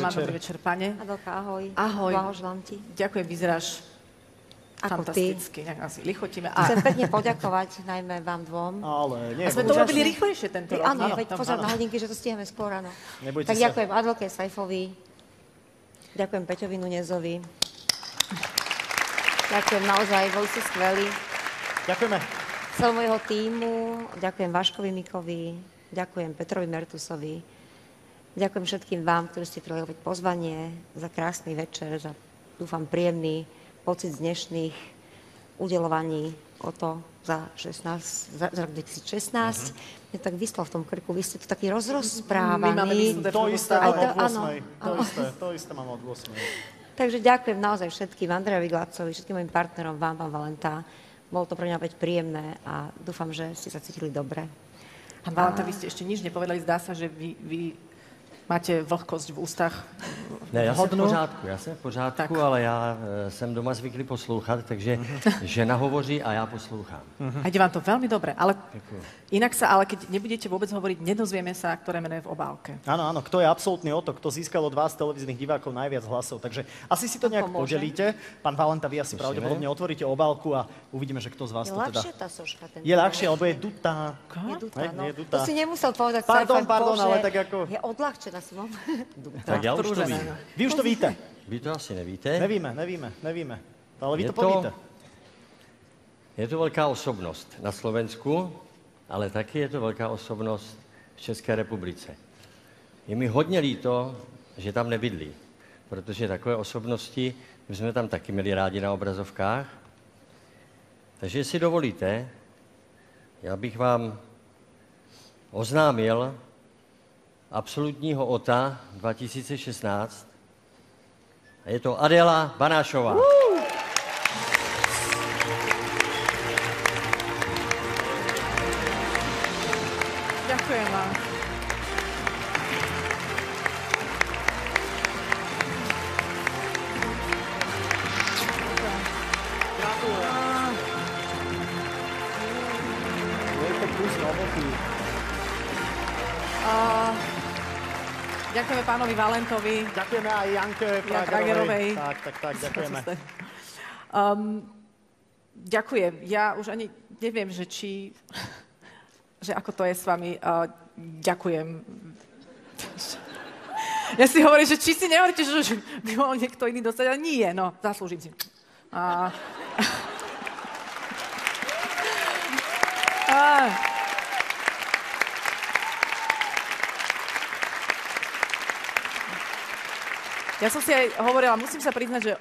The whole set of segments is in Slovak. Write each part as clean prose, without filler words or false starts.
večer. Dobrý večer, pane. Adelka, ahoj. Ahoj. Blahoželám ti. Ďakujem, vyzeráš Ako fantasticky. Nejak asi lichotíme. Chcem pekne poďakovať, najmä vám dvom. Ale nie. A sme to robili rýchlejšie tento rok. Áno, veď pozor na hodinky, že to stihneme skôr, áno. Nebojte tak sa. ďakujem Adelke Saifovi, ďakujem Peťovi Nunezovi. Ďakujem naozaj, boli ste skvelí. Ďakujeme. Celému jeho tímu, ďakujem Vaškovi Mikovi, ďakujem Petrovi Mertusovi, ďakujem všetkým vám, ktorí ste prijali pozvanie za krásny večer, za, dúfam, príjemný pocit z dnešných udelovaní o to za rok 2016. Mne tak vyslal v tom krku, vy ste tu taký rozprávaní. My máme to isté mám od 8. To isté mám od 8. Takže ďakujem naozaj všetkým, Andrejovi Glacovi, všetkým mojim partnerom, vám, pán Valenta. Bolo to pre mňa opäť príjemné a dúfam, že ste sa cítili dobre. Pán Valenta, vy ste ešte nič nepovedali. Zdá sa, že vy máte vlhkosť v ústach. Ne, já jsem v pořádku, ale já jsem doma zvyklý poslouchat, takže žena hovoří a já poslouchám. A ide vám to veľmi dobre, ale inak sa, ale keď nebudete vôbec hovoriť, nedozvieme sa, ktoré meno je v obálke. Áno, áno, kto je absolútny otok, kto získal od vás televíznych divákov najviac hlasov. Takže asi si to nejak podelíte. Pán Valenta, vy asi pravdepodobne otvoríte obálku a uvidíme, že kto z vás to teda... Je ľahšie tá soška? Je ľahšie, alebo je dutá. Je dutá. To si nemusel povedať. Pardon, ale tak ako... Je odľahčená som. Tak já už to vím. Vy už to víte. Vy to asi nevíte. Nevíme. Ale vy to povíte. Je to velká osobnost na Slovensku, ale taky je to velká osobnost v České republice. Je mi hodně líto, že tam nebydlí, protože takové osobnosti, my jsme tam taky měli rádi na obrazovkách. Takže jestli dovolíte, já bych vám oznámil absolutního OTA 2016. A je to Adela Banášová. Ďakujem vám. Gratulujem. Je to kus roboty. Ďakujeme pánovi Valentovi. Ďakujeme aj Janke Pragerovej. Tak, ďakujeme. Ďakujem. Ja už ani neviem, že ako to je s vami. Ďakujem. Ja si hovorím, že či si nehovoríte, že by mohol niekto iný dostať, ale nie, no, zaslúžim si. Ja som si aj hovorila, musím sa priznať, že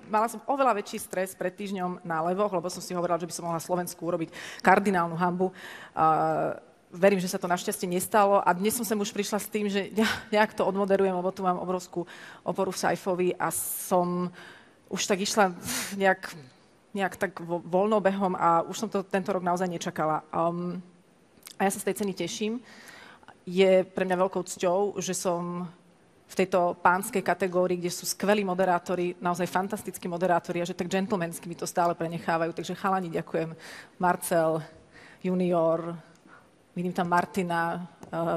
mala som oveľa väčší stres pred týždňom na Levoch, lebo som si hovorila, že by som mohla Slovensku urobiť kardinálnu hanbu. Verím, že sa to našťastie nestalo a dnes som sem už prišla s tým, že nejak to odmoderujem, lebo tu mám obrovskú oporu v Saifovi a som už tak išla nejak tak voľnou behom a už som to tento rok naozaj nečakala. A ja sa z tej ceny teším. Je pre mňa veľkou cťou, že som v tejto pánskej kategórii, kde sú skvelí moderátori, naozaj fantastickí moderátori a že tak gentlemansky mi to stále prenechávajú. Takže chalani, ďakujem. Marcel, Junior, vidím tam Martina,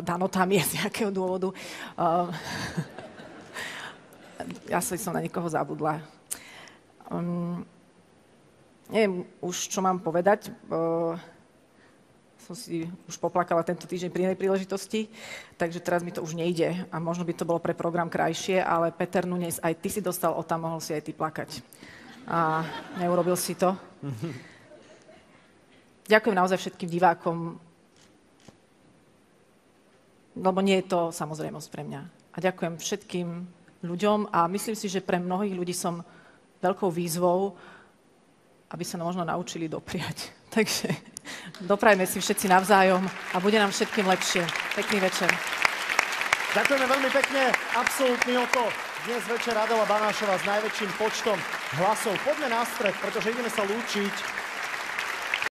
Dano tam je z nejakého dôvodu. Ja som na niekoho zabudla. Neviem už, čo mám povedať. Som si už poplakala tento týždeň pri inej príležitosti, takže teraz mi to už nejde a možno by to bolo pre program krajšie, ale Peter Nunes, aj ty si dostal OTA, mohol si aj ty plakať. A neurobil si to. Ďakujem naozaj všetkým divákom, lebo nie je to samozrejmosť pre mňa. A ďakujem všetkým ľuďom a myslím si, že pre mnohých ľudí som veľkou výzvou, aby sa možno naučili dopriať. Takže doprajme si všetci navzájom a bude nám všetkým lepšie. Pekný večer. Ďakujeme veľmi pekne. Absolútny OTO. Dnes večer Adela Banášová s najväčším počtom hlasov. Poďme na stred, pretože ideme sa lúčiť